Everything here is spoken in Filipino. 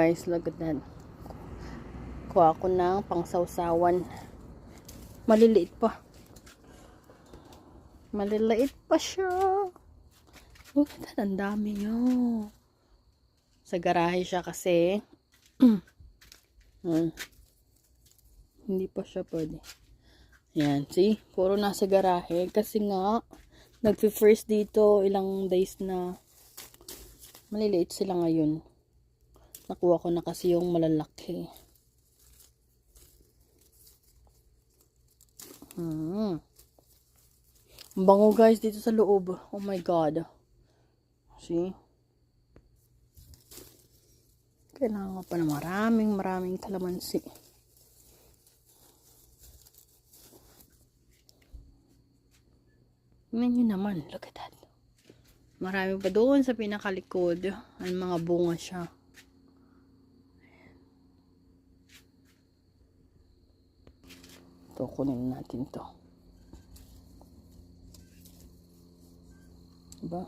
Guys, look at that. Kuha ko ng pangsawsawan. Maliliit pa. Maliliit pa siya. Look at that, ang dami nyo. Sa garahe siya kasi. Hindi pa siya pwede. Yan, see? Puro nasa garahe. Kasi nga, nagpi-first dito ilang days na maliliit sila ngayon. Nakuha ko na kasi yung malalaki. Ang bango guys dito sa loob. Oh my god. See? Kailangan ko pa na maraming kalamansi. Tingnan nyo naman. Look at that. Marami pa doon sa pinakalikod. Ang mga bunga siya. Ito, kunin natin to. Diba?